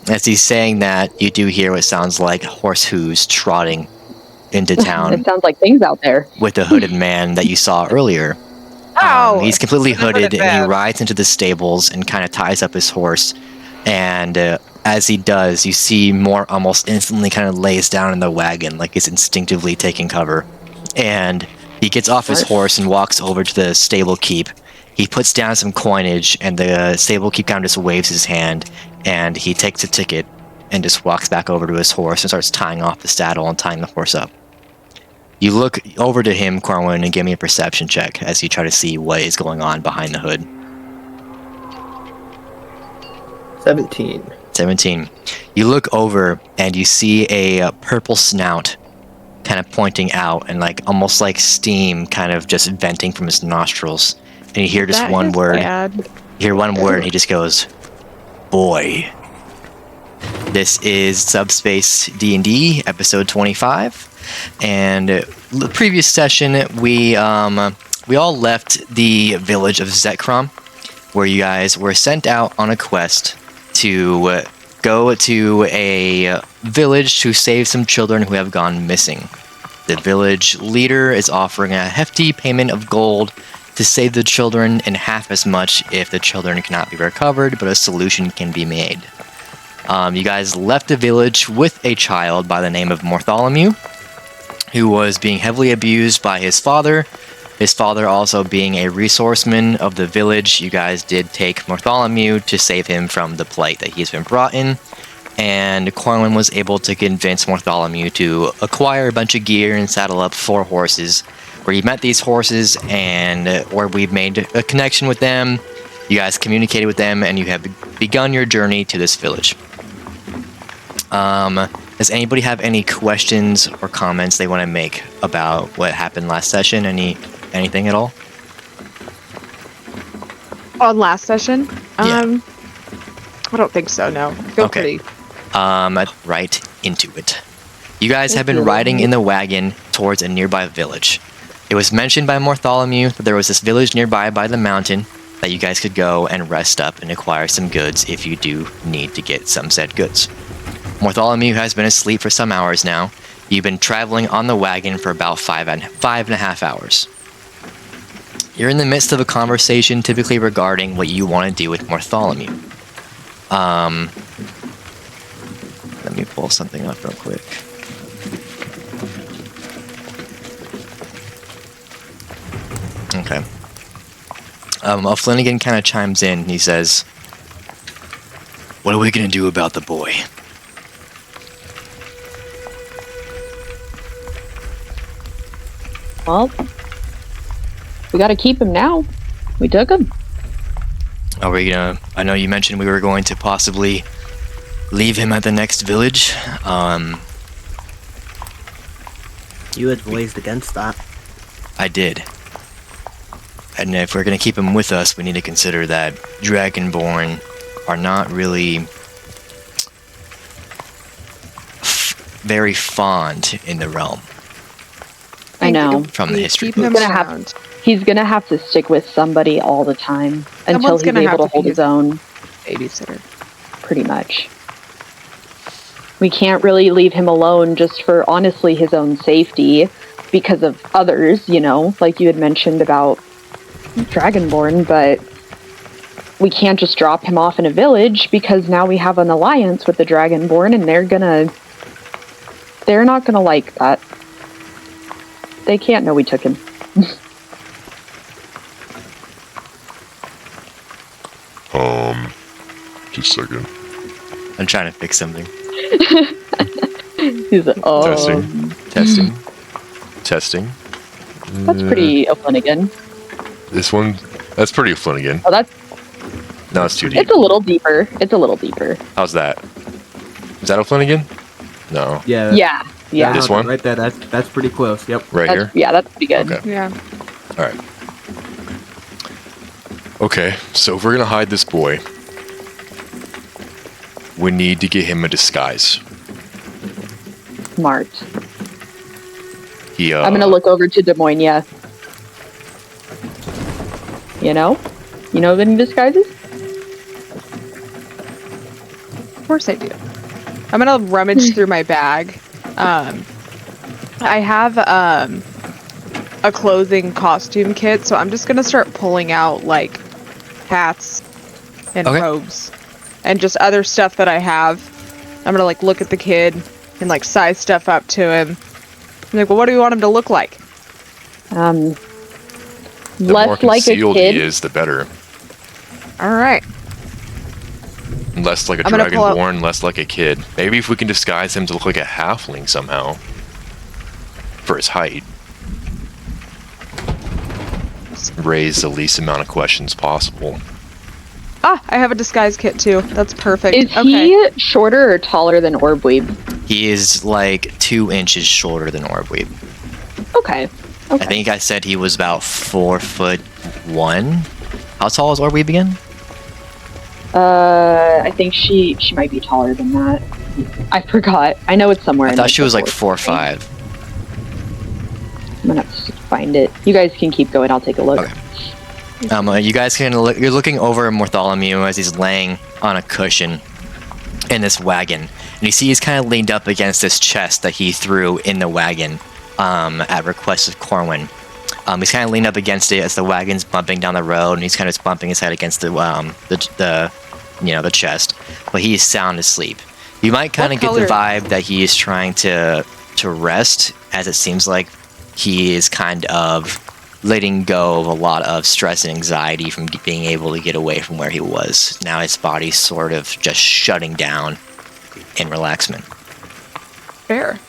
As he's saying that, you do hear what sounds like horse hooves trotting into town. It sounds like things out there. With the hooded man that you saw earlier. Ow! He's completely The hooded hooded, and he man. rides into the stables and kind of ties up his horse. And as he does, you see Mort almost instantly kind of lays down in the wagon, like he's instinctively taking cover. And he gets off his horse and walks over to the stable keep. He puts down some coinage, and the stable keep kind of just waves his hand, and he takes a ticket and just walks back over to his horse and starts tying off the saddle and tying the horse up. You look over to him, Corwin, and give me a perception check as you try to see what is going on behind the hood. 17. You look over and you see a purple snout kind of pointing out and like almost like steam kind of just venting from his nostrils. And you hear just one word. Bad. You hear one word and he just goes, "Boy." This is Subspace D&D, episode 25. And the previous session, we all left the village of Zekrom, where you guys were sent out on a quest to go to a village to save some children who have gone missing. The village leader is offering a hefty payment of gold to save the children, and half as much if the children cannot be recovered, but a solution can be made. You guys left the village with a child by the name of Mortholomew, who was being heavily abused by his father. His father also being a resourceman of the village. You guys did take Mortholomew to save him from the plight that he's been brought in. And Corwin was able to convince Mortholomew to acquire a bunch of gear and saddle up 4 horses, where you met these horses and where we made a connection with them. You guys communicated with them, and you have begun your journey to this village. Does anybody have any questions or comments they want to make about what happened last session? Anything at all? On last session? Yeah. I don't think so, no. Feel Okay. free. Right into it. You guys have been riding in the wagon towards a nearby village. It was mentioned by Mortholomew that there was this village nearby by the mountain that you guys could go and rest up and acquire some goods if you do need to get some said goods. Mortholomew has been asleep for some hours now. You've been traveling on the wagon for about 5.5 hours. You're in the midst of a conversation typically regarding what you want to do with Mortholomew. Let me pull something up real quick. Okay. Flanagan kind of chimes in. He says, "What are we going to do about the boy?" Well, we gotta keep him now. We took him. Are we gonna... I know you mentioned we were going to possibly leave him at the next village. You advised against that. I did. And if we're gonna keep him with us, we need to consider that Dragonborn are not really very fond in the realm. I know. From the history Keep books. him around. He's gonna have to stick with somebody all the time until Someone's he's gonna have able to to hold be his own, Babysitter. pretty much. We can't really leave him alone just for, honestly, his own safety because of others, you know, like you had mentioned about Dragonborn, but we can't just drop him off in a village because now we have an alliance with the Dragonborn and they're not gonna like that. They can't know we took him. Just a second. I'm trying to fix something. He's like, oh, Testing. that's pretty O'Flanagan. This one, that's pretty Flanagan. Oh, that's, No, it's too deep. it's a little deeper. It's a little deeper. How's that? Is that O'Flanagan? No. Yeah. Yeah. This one? Right there. That's pretty close. Yep. Right here? Yeah, that's pretty good. Okay. Yeah. Alright. Okay, so if we're gonna hide this boy, we need to get him a disguise. Smart. He, I'm gonna look over to Des Moines, yeah. You know of any disguises? course I do. I'm gonna rummage through my bag. I have a clothing costume kit, so I'm just gonna start pulling out like hats and Okay. robes and just other stuff that I have. I'm gonna like look at the kid and like size stuff up to him. I'm like, well, what do you want him to look like? The more Less like a concealed kid. he is, the better. All right. Less like a I'm gonna pull out- dragonborn, less like a kid. Maybe if we can disguise him to look like a halfling somehow. For his height. Raise the least amount of questions possible. Ah, I have a disguise kit too. That's perfect. Is okay. he shorter or taller than Orbweeb? He is like 2 inches shorter than Orbweeb. Okay. I think I said he was about 4'1". How tall is Orbweeb again? I think she might be taller than that. I forgot. I know it's somewhere. I in thought she was like the 4'5". I'm gonna have to find it. You guys can keep going. I'll take a look. Okay. You guys can look. You're looking over Bartholomew as he's laying on a cushion in this wagon, and you see he's kind of leaned up against this chest that he threw in the wagon at request of Corwin. He's kind of leaned up against it as the wagon's bumping down the road, and he's kind of just bumping his head against the chest. But he is sound asleep. You might kind of get the vibe that he is trying to rest, as it seems like he is kind of letting go of a lot of stress and anxiety from being able to get away from where he was. Now his body's sort of just shutting down in relaxment. Fair.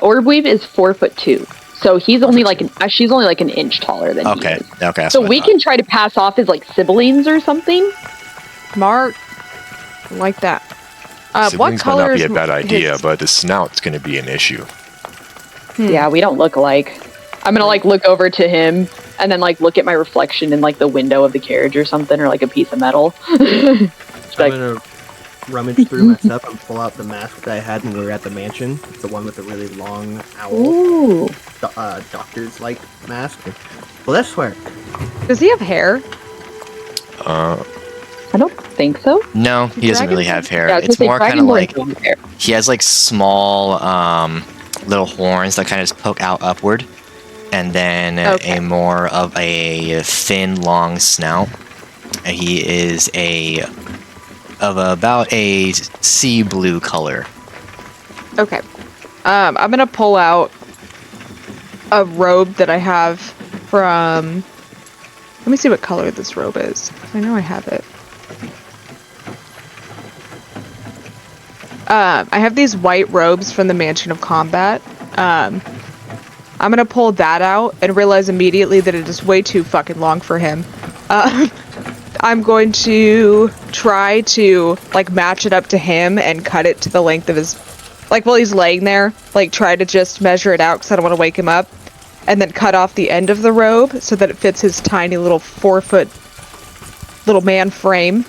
Orbweeb is 4'2", so he's only like she's only like an inch taller than he Okay, is. okay. that's So what I we thought. can try to pass off as like siblings or something. Smart. I like that. What Siblings might color not be is a bad idea, his- but the snout's going to be an issue. Yeah, we don't look alike. I'm gonna like look over to him and then like look at my reflection in like the window of the carriage or something, or like a piece of metal. Just I'm like, gonna rummage through my stuff and pull out the mask that I had when we were at the mansion. It's the one with the really long owl, ooh. doctor's like mask. Well, that's where. Does he have hair? Uh, I don't think so. no, he doesn't really have hair. Yeah, I was It's gonna say, more kind of Dragonborns like don't have hair. he has like small little horns that kind of just poke out upward, and then Okay. a more of a thin, long snout. And he is about a sea blue color. Okay. I'm gonna pull out a robe that I have from. Let me see what color this robe is. I know I have it. I have these white robes from the Mansion of Combat. I'm gonna pull that out and realize immediately that it is way too fucking long for him. I'm going to try to like match it up to him and cut it to the length of his, like while he's laying there, like try to just measure it out because I don't want to wake him up, and then cut off the end of the robe so that it fits his tiny little 4-foot little man frame.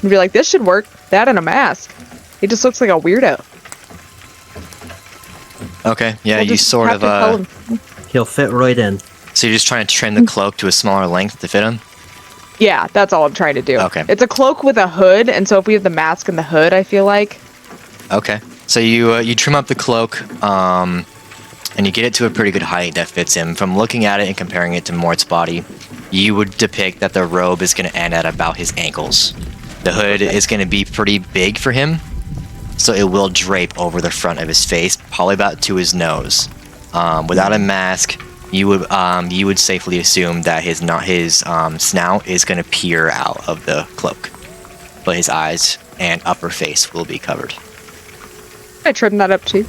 And be like, this should work. That and a mask. He just looks like a weirdo. Okay, yeah, We'll you just sort have of to tell him. He'll fit right in. so you're just trying to trim the cloak to a smaller length to fit him. Yeah, that's all I'm trying to do. Okay. It's a cloak with a hood, and so if we have the mask and the hood, I feel like. Okay, so you trim up the cloak, and you get it to a pretty good height that fits him. From looking at it and comparing it to Mort's body, you would depict that the robe is going to end at about his ankles. The hood is going to be pretty big for him, so it will drape over the front of his face, probably about to his nose. Without a mask, you would safely assume that his snout is going to peer out of the cloak, but his eyes and upper face will be covered. I trimmed that up too.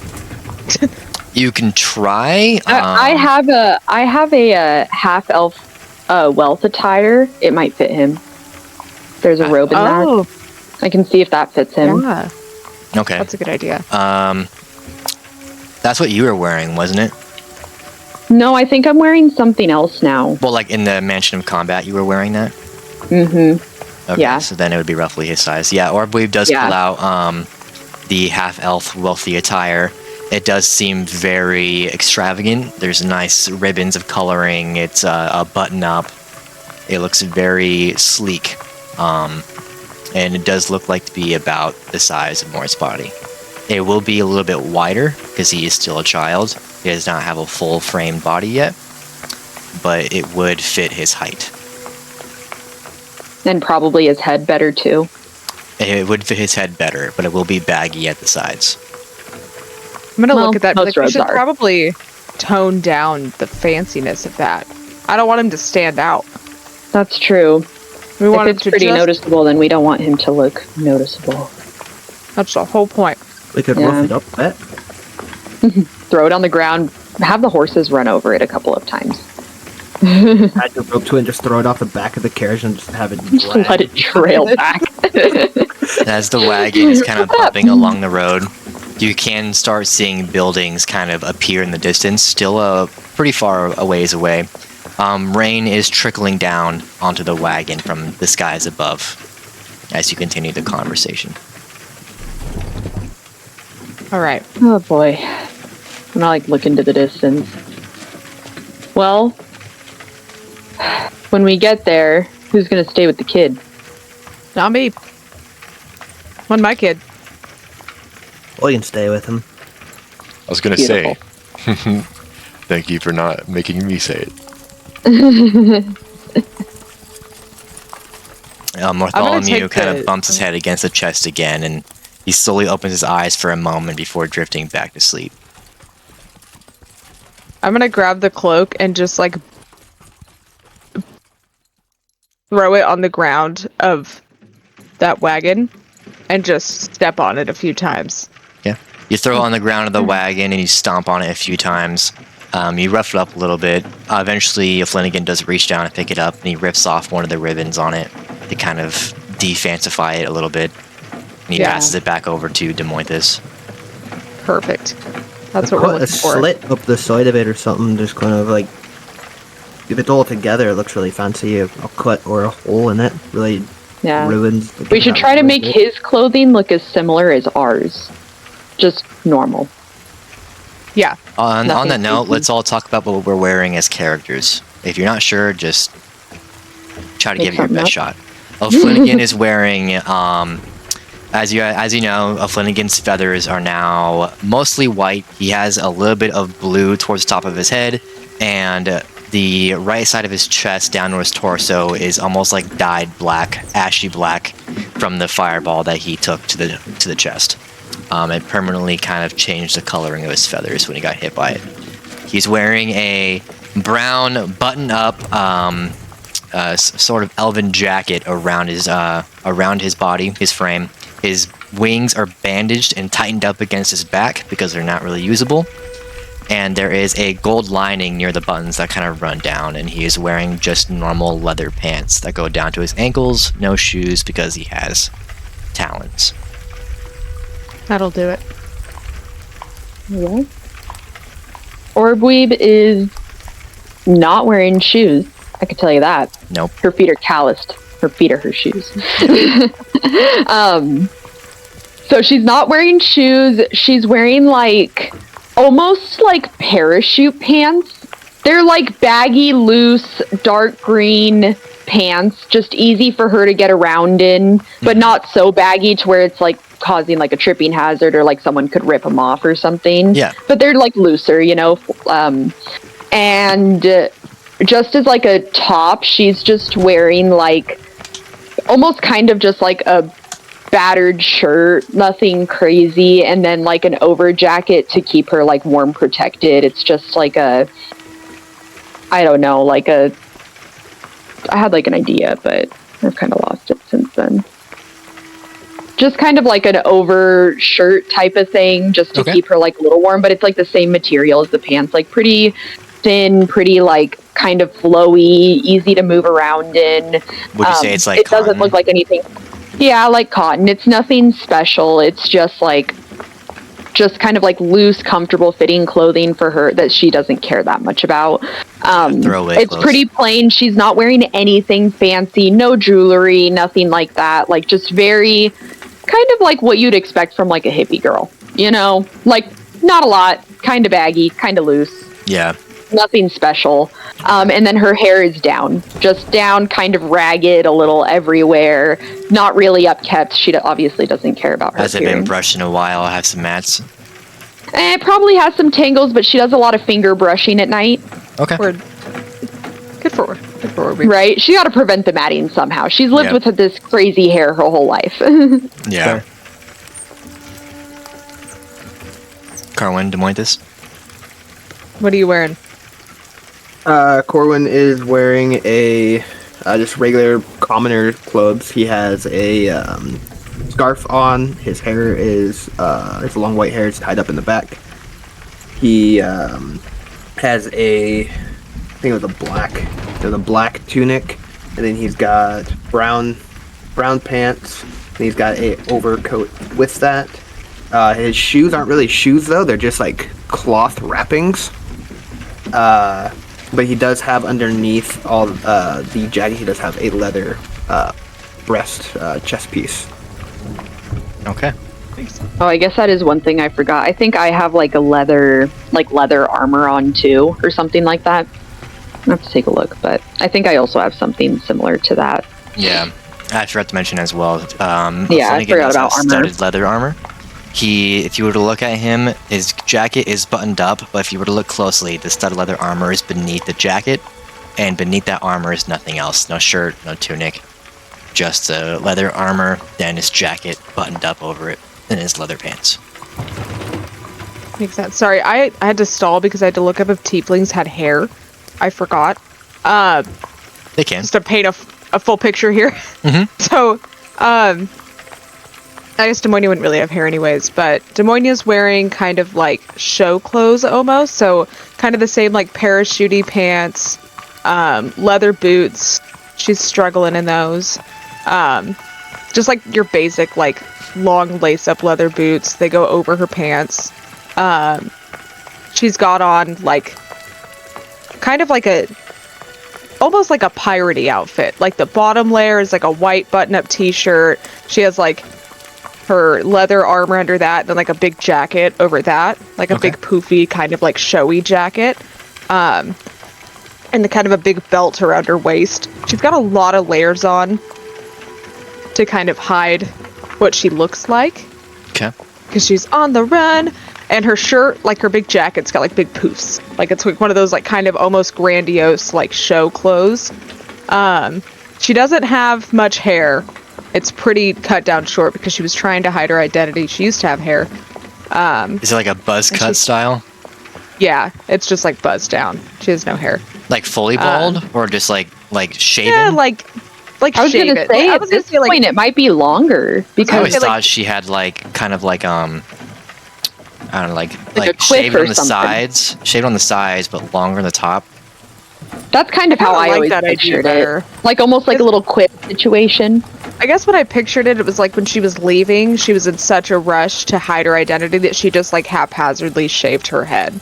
You can try. I have a half elf wealth attire. It might fit him. There's a robe in that. I can see if that fits him. Yeah, Okay. that's a good idea. That's what you were wearing, wasn't it? No, I think I'm wearing something else now. Well, like in the Mansion of Combat, you were wearing that? Mm-hmm. Okay, Yeah. so then it would be roughly his size. Yeah, Orbweeb does Yeah. pull out the half-elf wealthy attire. It does seem very extravagant. There's nice ribbons of coloring. It's a button-up. It looks very sleek. and it does look like to be about the size of Mort's body. It will be a little bit wider because he is still a child. He does not have a full framed body yet, but it would fit his height. And probably his head better too. It would fit his head better, but it will be baggy at the sides. I'm gonna Well, look at that. most Like, we robes should are. probably tone down the fanciness of that. I don't want him to stand out. That's true. We want If him it's to pretty just. noticeable, then we don't want him to look noticeable. That's the whole point. We could Yeah. rough it up a bit. Throw it on the ground, have the horses run over it a couple of times. Add the rope to it and just throw it off the back of the carriage and just have it Just drag. let it trail back. As the wagon is kind of bumping along the road, you can start seeing buildings kind of appear in the distance, still pretty far a ways away. Rain is trickling down onto the wagon from the skies above as you continue the conversation. All right. Oh boy. I'm not like look into the distance. Well, when we get there, who's gonna stay with the kid? Not me. One my kid. Well, you can stay with him. I was gonna say, thank you for not making me say it. Bartholomew take kind the- of bumps his head against the chest again, and he slowly opens his eyes for a moment before drifting back to sleep. I'm gonna grab the cloak and just like throw it on the ground of that wagon and just step on it a few times. Yeah. You throw it on the ground of the wagon and you stomp on it a few times. You rough it up a little bit. Eventually, Flanagan does reach down and pick it up, and he rips off one of the ribbons on it to kind of defancify it a little bit. And he Yeah. passes it back over to Demointhus. Perfect. That's Put what we're a looking for. slit up the side of it or something, just kind of like. If it's all together, it looks really fancy. A cut or a hole in it really Yeah. ruins. We should try to make his clothing look as similar as ours. Just normal. Yeah. On Nothing that note, creepy. let's all talk about what we're wearing as characters. If you're not sure, just try to Make give it your something best shot. Flanagan is wearing, as you know, Flanagan's feathers are now mostly white. He has a little bit of blue towards the top of his head, and the right side of his chest down to his torso is almost like dyed black, ashy black, from the fireball that he took to the chest. It permanently kind of changed the coloring of his feathers when he got hit by it. He's wearing a brown button-up, sort of elven jacket around his body, his frame. His wings are bandaged and tightened up against his back because they're not really usable. And there is a gold lining near the buttons that kind of run down, and he is wearing just normal leather pants that go down to his ankles, no shoes because he has talons. That'll do it. Yeah. Orbweeb is not wearing shoes. I can tell you that. Nope. Her feet are calloused. Her feet are her shoes. So she's not wearing shoes. She's wearing like almost like parachute pants. They're like baggy, loose, dark green pants, just easy for her to get around in, but not so baggy to where it's like causing like a tripping hazard or like someone could rip them off or something. Yeah. But they're like looser, you know. And just as like a top, she's just wearing like almost kind of just like a battered shirt, nothing crazy, and then like an over jacket to keep her like warm protected. It's just like a, I don't know, like a, I had like an idea, but I've kind of lost it since then. Just kind of like an over shirt type of thing, just to Okay. keep her like a little warm, but it's like the same material as the pants, like pretty thin, pretty like kind of flowy, easy to move around in. Would you say it's like it doesn't cotton? look like anything. Yeah, like cotton. It's nothing special. It's just like, just kind of like loose, comfortable fitting clothing for her that she doesn't care that much about. Throwaway It's clothes. pretty plain. She's not wearing anything fancy, no jewelry, nothing like that. Like just very kind of like what you'd expect from like a hippie girl, you know, like not a lot, kind of baggy, kind of loose. Yeah. Nothing special. And then her hair is down. Just down, kind of ragged, a little everywhere. Not really upkept. She obviously doesn't care about her Has it been appearance. brushed in a while? I have some mats. It probably has some tangles, but she does a lot of finger brushing at night. Okay. Word. Good for her. Good for her. Right? She got to prevent the matting somehow. She's lived Yep. with this crazy hair her whole life. Yeah. Fair. Carwin, Des Moines. What are you wearing? Corwin is wearing a just regular commoner clothes. He has a scarf on. His hair is his long white hair is tied up in the back. He has a, I think it was a black tunic, and then he's got brown pants. And he's got a overcoat with that. His shoes aren't really shoes though; they're just like cloth wrappings. But he does have underneath all the jacket. He does have a leather chest piece. Okay. Oh, I guess that is one thing I forgot. I think I have like a leather armor on too, or something like that. I have to take a look, but I think I also have something similar to that. Yeah. I forgot to mention as well. Yeah, I forgot about armor. Studded leather armor. If you were to look at him, his jacket is buttoned up, but if you were to look closely, the studded leather armor is beneath the jacket, and beneath that armor is nothing else. No shirt, no tunic, just leather armor, then his jacket buttoned up over it, and his leather pants. Makes sense. Sorry, I had to stall because I had to look up if tieflings had hair. I forgot. They can. Just to paint a full picture here. Mhm. So, I guess Demonia wouldn't really have hair anyways, but Demonia's wearing kind of like show clothes almost, so kind of the same like parachute pants, leather boots. She's struggling in those. Just like your basic like long lace-up leather boots. They go over her pants. She's got on like kind of like almost like a piratey outfit. Like the bottom layer is like a white button-up t-shirt. She has like her leather armor under that, then like a big jacket over that, like a big poofy kind of like showy jacket, and the kind of a big belt around her waist. She's got a lot of layers on to kind of hide what she looks like, Okay. because she's on the run. And her shirt, like her big jacket's got like big poofs, like it's like one of those like kind of almost grandiose like show clothes. She doesn't have much hair. It's pretty cut down short because she was trying to hide her identity. She used to have hair. Is it like a buzz cut style? Yeah, it's just like buzzed down. She has no hair. Like fully bald, or just like shaven? Yeah, like I was shaven. gonna say I at was gonna this say, like, point it might be longer I because always like- thought she had like kind of like I don't know, like a quiff shaved or on the something. sides, but longer on the top. that's kind of how kinda I like always that idea pictured better. it. Like almost like a little quip situation. I guess when I pictured it, it was like when she was leaving, she was in such a rush to hide her identity that she just like haphazardly shaved her head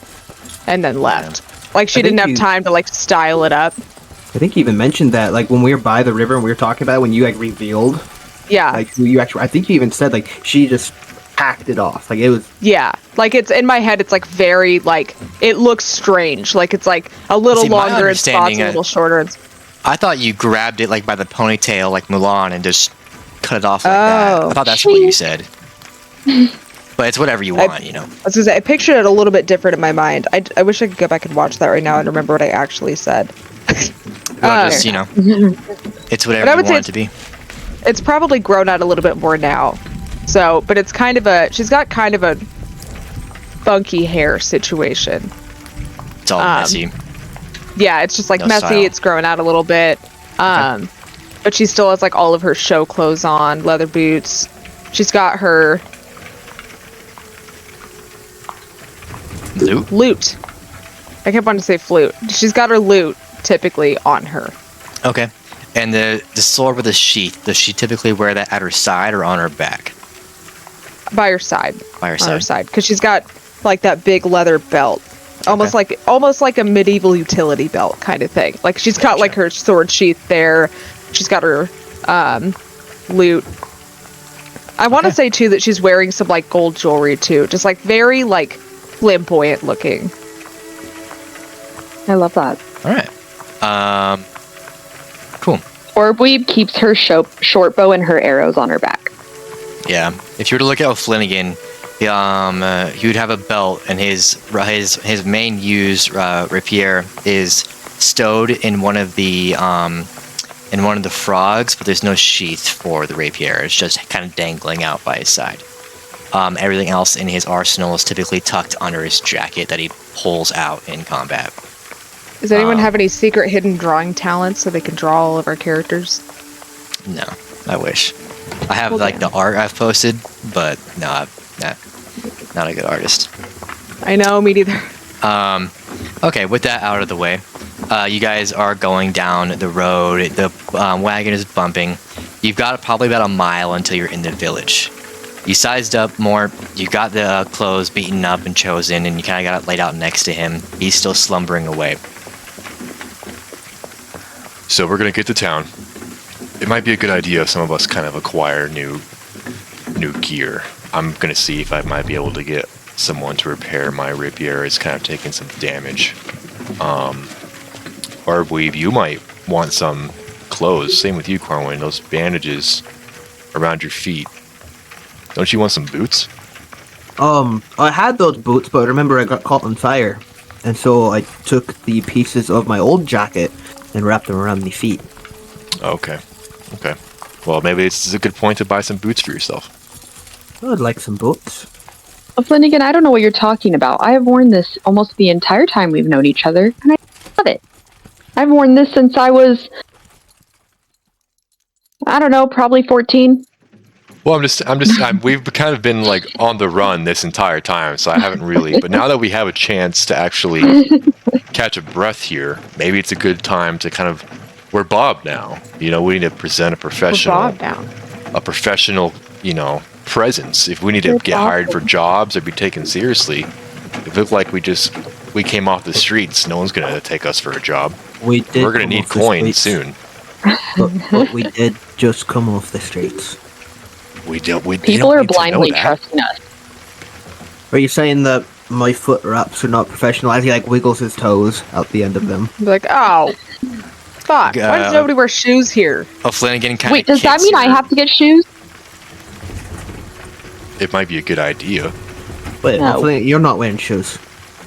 and then left. Like she I didn't think have time to like style it up. I think you even mentioned that, like when we were by the river and we were talking about it, when you like revealed, Yeah. like who you actually. I think you even said like she just packed it off. Like it was. Yeah, like it's in my head. It's like very like it looks strange. Like it's like a little See, my longer in spots, understanding, a little shorter. I thought you grabbed it like by the ponytail, like Mulan, and just cut it off like that. Oh. I thought that's what you said. But it's whatever you want, you know. I was gonna say I pictured it a little bit different in my mind. I wish I could go back and watch that right now and remember what I actually said. Well, just, you know, it's But I whatever you would say want it to be. It's probably grown out a little bit more now. So, but it's kind of she's got kind of a funky hair situation. It's all messy. Yeah, it's just like No messy. style. It's growing out a little bit. But she still has like all of her show clothes on, leather boots. She's got her Loot? I kept wanting to say flute. She's got her lute typically on her. Okay. And the sword with the sheath, does she typically wear that at her side or on her back? By her side. By her On her side. side. Because she's got like that big leather belt. Almost like a medieval utility belt kind of thing. Like she's got like her sword sheath there. She's got her lute. I want to say too that she's wearing some like gold jewelry too. Just like very like flamboyant looking. I love that. All right. Cool. Orbweeb keeps her short bow and her arrows on her back. Yeah. If you were to look at Flanagan, he would have a belt, and his main used rapier is stowed in one of the frogs, but there's no sheath for the rapier. It's just kind of dangling out by his side. Everything else in his arsenal is typically tucked under his jacket that he pulls out in combat. Does anyone have any secret hidden drawing talents so they can draw all of our characters? No, I wish. I have Well, like damn. the art I've posted, but no, I'm not a good artist. I know, me neither. Okay, with that out of the way, you guys are going down the road. The wagon is bumping. You've got probably about a mile until you're in the village. You sized up more. You got the clothes beaten up and chosen, and you kind of got it laid out next to him. He's still slumbering away. So we're gonna get to town. It might be a good idea if some of us kind of acquire new gear. I'm gonna see if I might be able to get someone to repair my rapier. It's kind of taking some damage. Arbweave, you might want some clothes. Same with you, Corwin. Those bandages around your feet. Don't you want some boots? I had those boots, but I remember I got caught on fire, and so I took the pieces of my old jacket and wrapped them around my feet. Okay. Well, maybe it's a good point to buy some boots for yourself. I'd like some boots. Well, Flanagan, I don't know what you're talking about. I have worn this almost the entire time we've known each other, and I love it. I've worn this since I was, I don't know, probably 14. Well, we've kind of been like on the run this entire time, so I haven't really. But now that we have a chance to actually catch a breath here, maybe it's a good time to kind of. We're Bob now. We need to present a professional. We're Bob now. A professional, presence. If we need to get hired for jobs or be taken seriously, it looked like we came off the streets. No one's gonna take us for a job. We're gonna need coins soon. But we did just come off the streets. People are blindly trusting us. Are you saying that my foot wraps are not professional? As he wiggles his toes out the end of them. Be like, oh, fuck. Why does nobody wear shoes here? Flanagan kind of. Wait, does that mean I have to get shoes? It might be a good idea. Wait, No. you're not wearing shoes.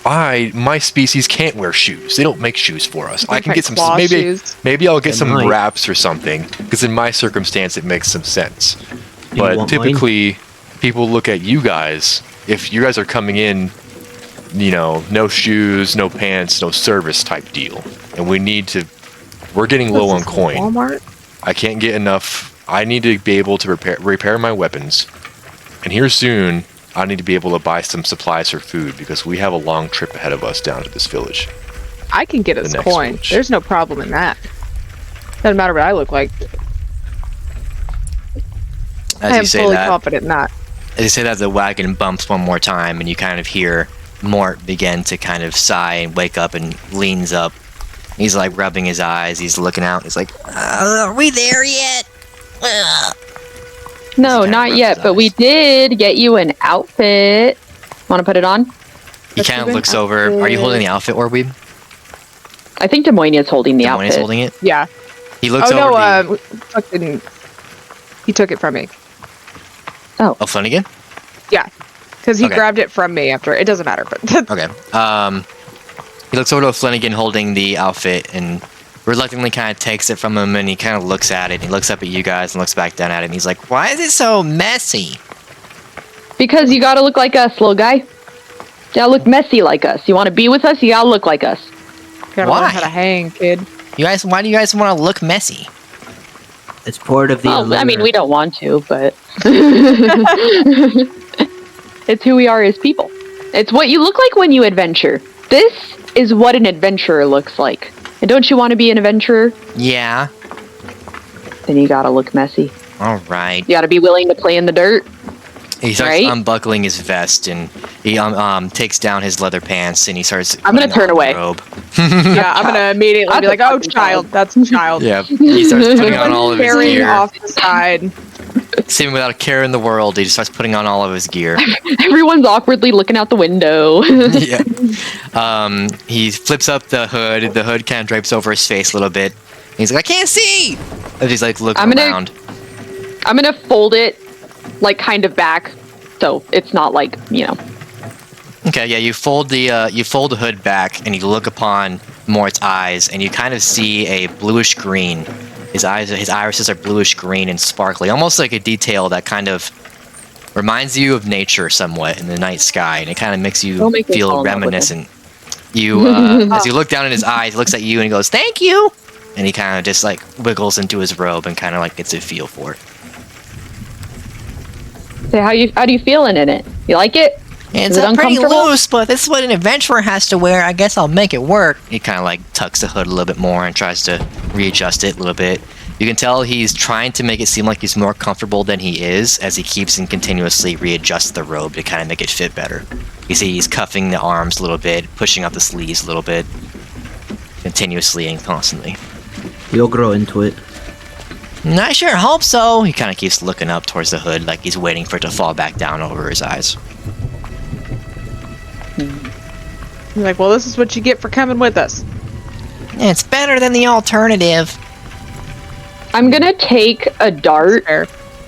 My species can't wear shoes. They don't make shoes for us. I can get some. Claw shoes. Maybe I'll get some might. wraps or something. Because in my circumstance, it makes some sense. You But want typically, people look at you guys. If you guys are coming in, no shoes, no pants, no service type deal, and we're getting low on coin. Walmart? I can't get enough. I need to be able to repair my weapons, and here soon, I need to be able to buy some supplies for food because we have a long trip ahead of us down to this village. I can get us next coin. village. There's no problem in that. Doesn't matter what I look like. I am fully confident in that. As you say that, the wagon bumps one more time, and you kind of hear Mort begin to kind of sigh and wake up and leans up. He's rubbing his eyes. He's looking out. He's like, "Are we there yet?" No, kinda not rubs yet, his but we eyes. did get you an outfit. Want to put it on? He kind of looks over. Are you holding the outfit, Orweeb? I think Des Moines is holding the Des Moines is outfit. holding it. Yeah. He looks Oh over. no, fucking. He took it from me. Oh, Flanagan. Yeah, because he Okay. grabbed it from me after. It doesn't matter, but Okay. He looks over to Flanagan holding the outfit and reluctantly kind of takes it from him, and he kind of looks at it. He looks up at you guys and looks back down at it, and he's like, "Why is it so messy?" Because you gotta look like us, little guy. You gotta look messy like us. You want to be with us, you gotta look like us. gotta Why? learn how to hang, kid. Why do you guys want to look messy? It's part of the. Well, I mean, allure. we don't want to, but it's who we are as people. It's what you look like when you adventure. This is what an adventurer looks like. And don't you want to be an adventurer? Yeah. Then you gotta look messy. All right. You gotta be willing to play in the dirt. He starts Right? unbuckling his vest, and he takes down his leather pants, and he starts. I'm gonna putting turn on the away. robe. Yeah, I'm gonna immediately That's be a like, "Oh, fucking child, child." that's a child." Yeah. He starts putting on all of his Carrying gear. off the side. Seeming without a care in the world, he just starts putting on all of his gear. Everyone's awkwardly looking out the window. Yeah. He flips up the hood. The hood kind of drapes over his face a little bit. He's like, I can't see! And he's like looking around. I'm gonna fold it, like, kind of back, so it's not like, Okay, yeah, you fold the hood back, and you look upon Mort's eyes, and you kind of see a bluish green. His irises are bluish green and sparkly, almost like a detail that kind of reminds you of nature somewhat in the night sky, and it kind of makes you feel reminiscent. You, as you look down in his eyes, he looks at you and he goes, "Thank you," and he kind of just like wiggles into his robe and kind of like gets a feel for it. So how do you feeling in it? You like it? It's pretty loose, but this is what an adventurer has to wear. I guess I'll make it work. He kind of like tucks the hood a little bit more and tries to readjust it a little bit. You can tell he's trying to make it seem like he's more comfortable than he is as he keeps and continuously readjusts the robe to kind of make it fit better. You see he's cuffing the arms a little bit, pushing up the sleeves a little bit, continuously and constantly. You'll grow into it. I sure hope so. He kind of keeps looking up towards the hood like he's waiting for it to fall back down over his eyes. You're like, well, this is what you get for coming with us. It's better than the alternative. I'm gonna take a dart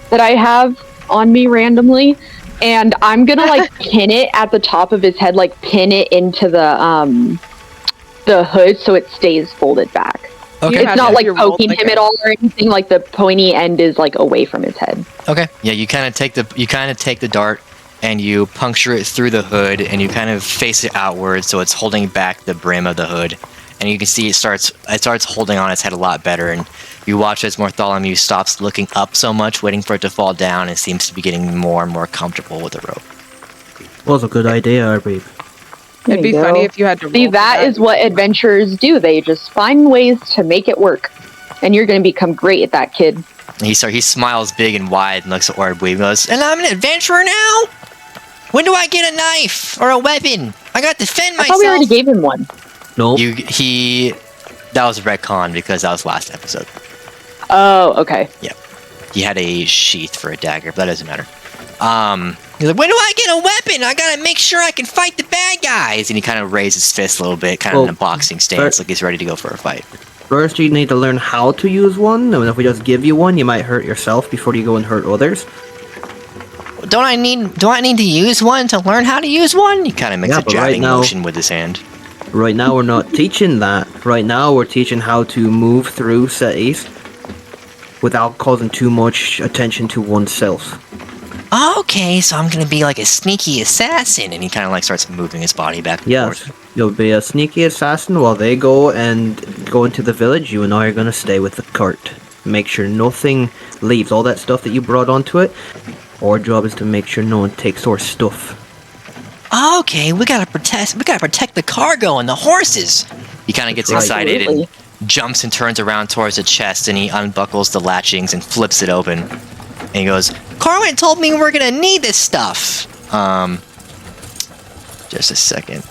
that I have on me randomly, and I'm gonna like pin it at the top of his head, like pin it into the hood so it stays folded back. Okay. It's not like poking him at all or anything. Like the pointy end is like away from his head. Okay. Yeah, you kind of take the dart and you puncture it through the hood and you kind of face it outward so it's holding back the brim of the hood. And you can see it starts holding on its head a lot better, and you watch as Bartholomew stops looking up so much, waiting for it to fall down, and seems to be getting more and more comfortable with the rope. Was a good idea, Arby. It'd be funny if you had to see that is what adventurers do. They just find ways to make it work, and you're going to become great at that, kid. He smiles big and wide and looks at Ordweave and goes, "And I'm an adventurer now? When do I get a knife or a weapon? I got to defend myself." I thought we already gave him one. Nope. That was a retcon because that was last episode. Oh, okay. Yeah. He had a sheath for a dagger, but that doesn't matter. He's like, "When do I get a weapon? I gotta make sure I can fight the bad guys." And he kind of raises his fist a little bit, kind of in a boxing stance, like he's ready to go for a fight. First, you need to learn how to use one, and if we just give you one, you might hurt yourself before you go and hurt others. Do I need to use one to learn how to use one? He kind of makes a jabbing motion with his hand. Right now, we're not teaching that. Right now, we're teaching how to move through cities without causing too much attention to oneself. Okay, so I'm gonna be like a sneaky assassin, and he kind of like starts moving his body back and Yes, forth. you'll be a sneaky assassin while they go into the village. You and I are gonna stay with the cart. Make sure nothing leaves. All that stuff that you brought onto it. Our job is to make sure no one takes our stuff. Okay, we gotta protect the cargo and the horses. He kind of gets excited and jumps and turns around towards the chest, and he unbuckles the latchings and flips it open. And he goes, "Corwin told me we're gonna need this stuff." Just a second.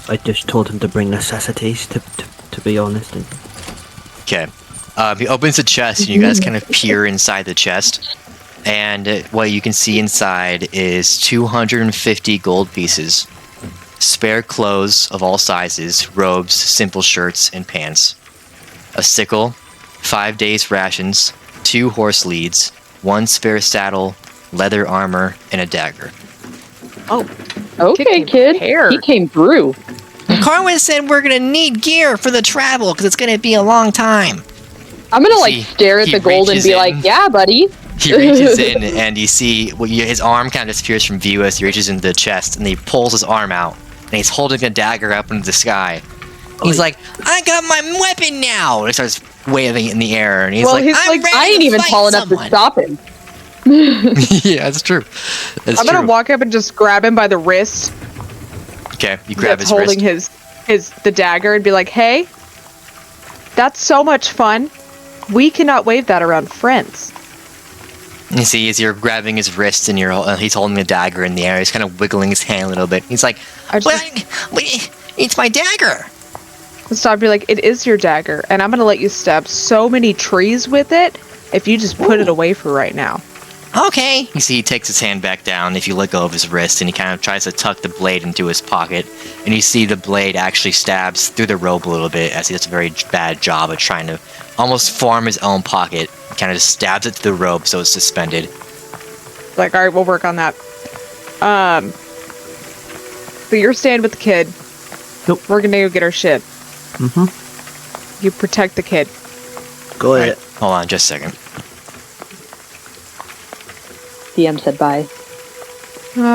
I just told him to bring necessities, to be honest. Okay. He opens the chest, and you guys kind of peer inside the chest. And what you can see inside is 250 gold pieces, spare clothes of all sizes, robes, simple shirts, and pants, a sickle, 5 days' rations, 2 horse leads, 1 spare saddle, leather armor, and a dagger. Oh, okay, kid. He came through. Carwin said we're gonna need gear for the travel because it's gonna be a long time. I'm gonna stare at the gold and be like, "Yeah, buddy." He reaches in, and you see his arm kind of disappears from view as he reaches into the chest, and he pulls his arm out, and he's holding a dagger up into the sky. He's like, "I got my weapon now!" And he starts waving it in the air, and he's like, "I'm ready I ain't to even fight tall enough to someone." stop him. Yeah, that's true. I'm gonna walk up and just grab him by the wrist. Okay, you grab his holding wrist. the dagger and be like, "Hey, that's so much fun. We cannot wave that around friends." You see, as you're grabbing his wrist and he's holding the dagger in the air, he's kind of wiggling his hand a little bit. He's like, "It's my dagger." So I'd be like, "It is your dagger, and I'm gonna let you stab so many trees with it if you just put it away for right now. Okay. You see, he takes his hand back down. If you let go of his wrist, and he kind of tries to tuck the blade into his pocket, and you see the blade actually stabs through the robe a little bit, as he does a very bad job of trying to almost form his own pocket. He kind of just stabs it through the robe so it's suspended. Like, all right, we'll work on that. So you're staying with the kid. Nope. We're gonna go get our shit. Mm-hmm. You protect the kid. Go ahead. Hold on, just a second. DM said bye.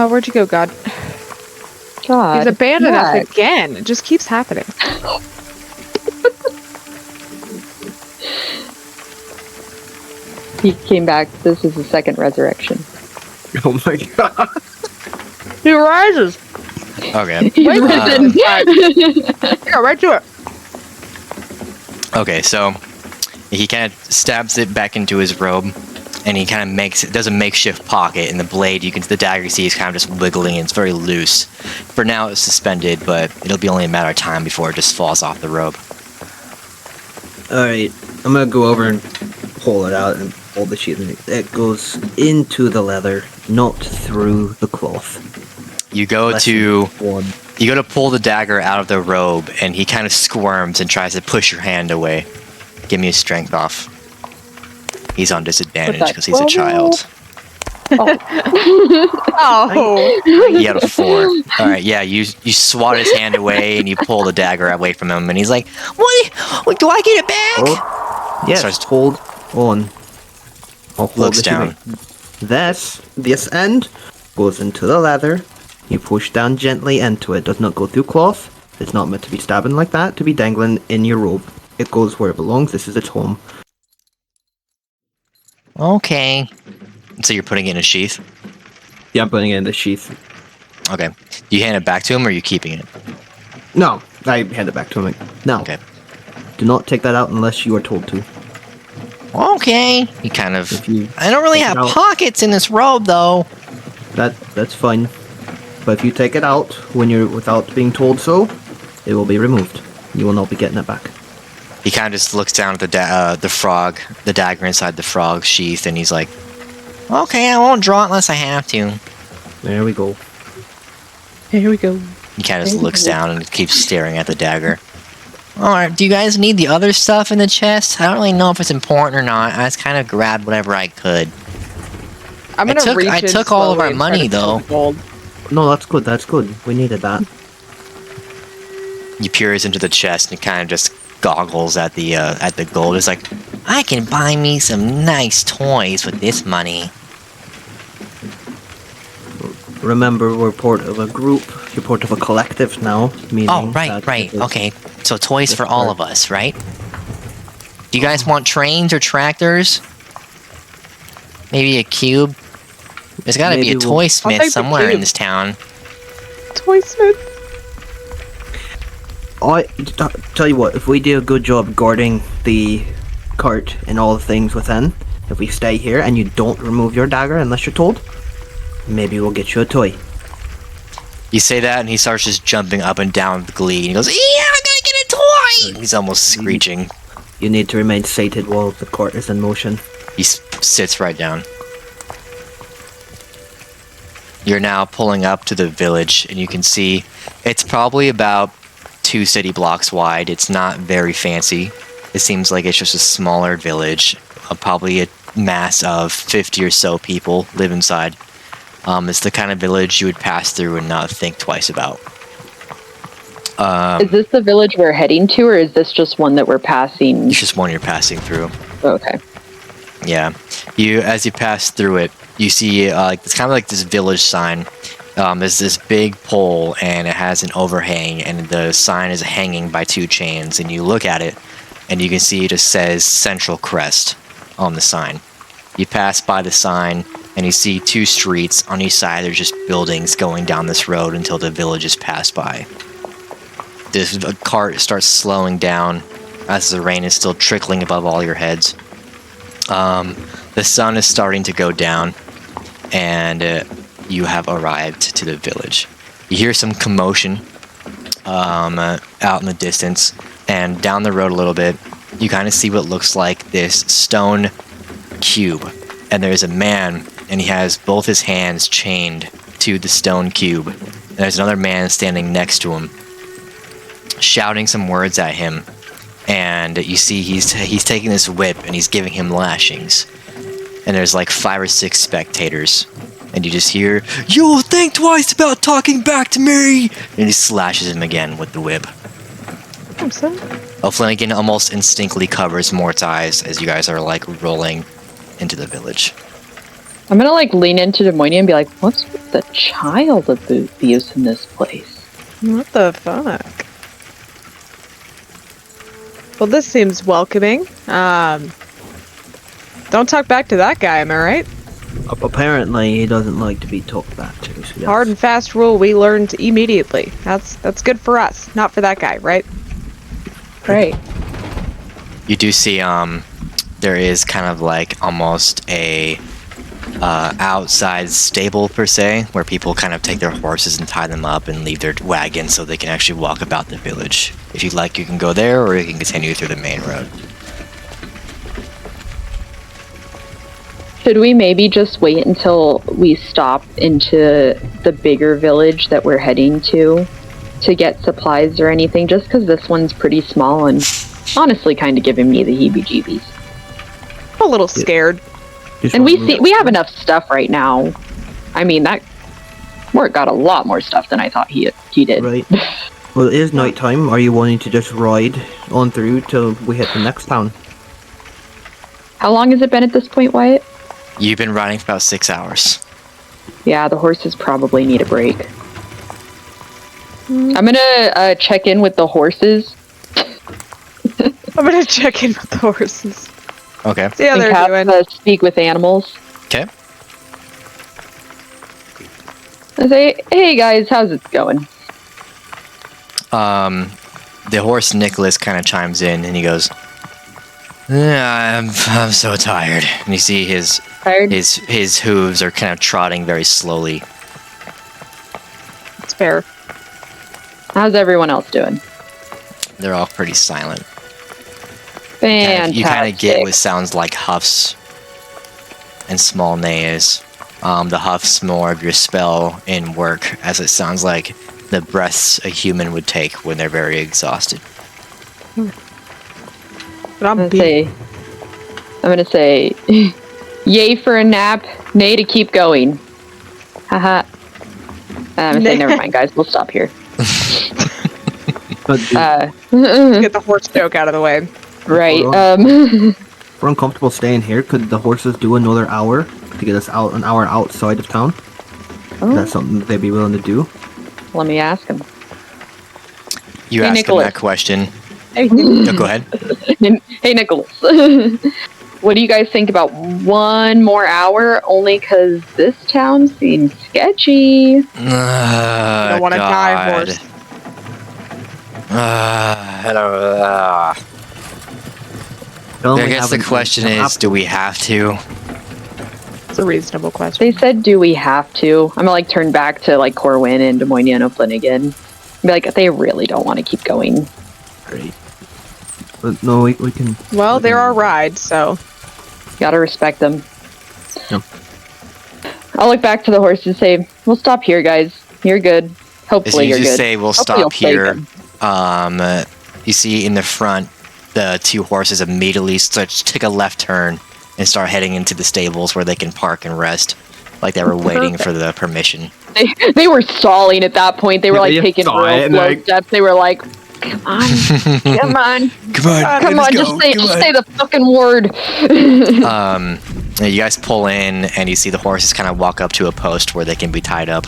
Where'd you go, God? God. He's abandoned us Max. again. It just keeps happening. He came back. This is the second resurrection. Oh my god. He rises. Okay. He's Wait, risen. Yeah, right to it. Okay, so he kind of stabs it back into his robe, and he kind of does a makeshift pocket, and the blade, the dagger you see is kind of just wiggling, and it's very loose. For now, it's suspended, but it'll be only a matter of time before it just falls off the robe. Alright, I'm gonna go over and pull it out and pull the sheath. It goes into the leather, not through the cloth. You go Lesson to one. pull the dagger out of the robe, and he kind of squirms and tries to push your hand away. Give me a strength off. He's on disadvantage because he's a child. Oh. He had a 4. All right, yeah, you swat his hand away and you pull the dagger away from him, and he's like, "What? Do I get it back?" Oh, yes, Starts- hold on. I'll hold Looks the down. sheath. This end goes into the leather. You push down gently into it. Does not go through cloth. It's not meant to be stabbing like that, to be dangling in your robe. It goes where it belongs. This is its home. Okay. So you're putting it in a sheath? Yeah, I'm putting it in the sheath. Okay. Do you hand it back to him, or are you keeping it? No, I hand it back to him. No. Okay. Do not take that out unless you are told to. Okay. He kind of... If you I don't really take have it out- pockets in this robe, though. That's fine. But if you take it out when you're without being told so, it will be removed. You will not be getting it back. He kind of just looks down at the dagger inside the frog sheath, and he's like, "Okay, I won't draw it unless I have to." There we go. Here we go. He kind of just looks down and keeps staring at the dagger. Alright, do you guys need the other stuff in the chest? I don't really know if it's important or not. I just kind of grabbed whatever I could. I'm gonna reach I in took all of slowly our and try money, to fill though. the gold. No, that's good. That's good. We needed that. He peers into the chest and kind of just goggles at the gold. It's like, I can buy me some nice toys with this money. Remember, we're part of a group. You're part of a collective now. Meaning Oh, right. that it is- Okay, so toys for That's all right. of us, right? Do you guys want trains or tractors? Maybe a cube? There's gotta be Maybe a we'll- toy I'll smith take the somewhere in cube. this town. Toy Smith. Tell you what, if we do a good job guarding the cart and all the things within, if we stay here and you don't remove your dagger unless you're told, maybe we'll get you a toy. You say that, and he starts just jumping up and down with glee. And he goes, "Yeah, I'm gonna get a toy!" He's almost screeching. You need to remain sated while the cart is in motion. He sits right down. You're now pulling up to the village, and you can see it's probably about 2 city blocks wide. It's not very fancy. It seems like it's just a smaller village. Probably a mass of 50 or so people live inside. It's the kind of village you would pass through and not think twice about. Is this the village we're heading to, or is this just one that we're passing? It's just one you're passing through. Okay. Yeah, as you pass through it, you see it's kind of like this village sign. There's this big pole, and it has an overhang, and the sign is hanging by 2 chains. And you look at it, and you can see it just says Central Crest on the sign. You pass by the sign, and you see 2 streets on each side. There's just buildings going down this road until the village is passed by. This cart starts slowing down as the rain is still trickling above all your heads. The sun is starting to go down, and you have arrived to the village. You hear some commotion out in the distance, and down the road a little bit, you kind of see what looks like this stone cube, and there's a man, and he has both his hands chained to the stone cube. And there's another man standing next to him, shouting some words at him. And you see he's taking this whip and he's giving him lashings. And there's like 5 or 6 spectators. And you just hear, "You'll think twice about talking back to me!" And he slashes him again with the whip. Flanagan almost instinctively covers Mort's eyes as you guys are like rolling into the village. I'm gonna like lean into Demonia and be like, "What's with the child abuse in this place?" What the fuck? Well, this seems welcoming. Don't talk back to that guy, am I right? Apparently, he doesn't like to be talked back to. So yes. Hard and fast rule we learned immediately. That's good for us, not for that guy, right? Right. You do see there is kind of like almost a outside stable per se, where people kind of take their horses and tie them up and leave their wagons so they can actually walk about the village. If you'd like, you can go there, or you can continue through the main road. Should we maybe just wait until we stop into the bigger village that we're heading to get supplies or anything? Just because this one's pretty small and honestly kind of giving me the heebie-jeebies. I'm a little scared. And we have enough stuff right now. I mean, that Mort got a lot more stuff than I thought he did. Right. Well, it is nighttime. Are you wanting to just ride on through till we hit the next town? How long has it been at this point, Wyatt? You've been riding for about 6 hours. Yeah, the horses probably need a break. I'm gonna check in with the horses. I'm gonna check in with the horses. Okay. See how and they're doing. Speak with animals. Okay. I say, "Hey guys, how's it going?" The horse Nicholas kind of chimes in and he goes, "Yeah, I'm so tired." And you see his hooves are kind of trotting very slowly. It's fair. How's everyone else doing? They're all pretty silent. Fantastic. You kind of get what sounds like huffs and small neighs. The huffs more of your spell in work, as it sounds like the breaths a human would take when they're very exhausted. But I'm gonna say, yay for a nap, nay to keep going. Haha. I'm gonna say, never mind, guys. We'll stop here. Get the horse joke out of the way. Right. We're uncomfortable staying here. Could the horses do another hour to get us out an hour outside of town? Is that something they'd be willing to do? Let me ask him. You Hey, ask Nicholas. him that question. Hey, No, go ahead. hey Nicholas. What do you guys think about one more hour? Only because this town seems sketchy. I don't want to die, horse. I guess the question is, do we have to? It's a reasonable question. They said, do we have to? I'm gonna like turn back to like Corwin and Demonia and O'Flanagan. Be like, they really don't want to keep going. Great. But no, we can... Well, they're our ride, so... Gotta respect them. Yep. I'll look back to the horses and say, we'll stop here, guys. You're good. Hopefully As you you're just good. say, we'll Hopefully stop you'll here. take 'em. You see in the front, the 2 horses immediately take a left turn and start heading into the stables where they can park and rest, like they were waiting for the permission. They were stalling at that point. They were like taking real slow steps. They were like, come on, come on, come on, just say the fucking word. You guys pull in and you see the horses kind of walk up to a post where they can be tied up,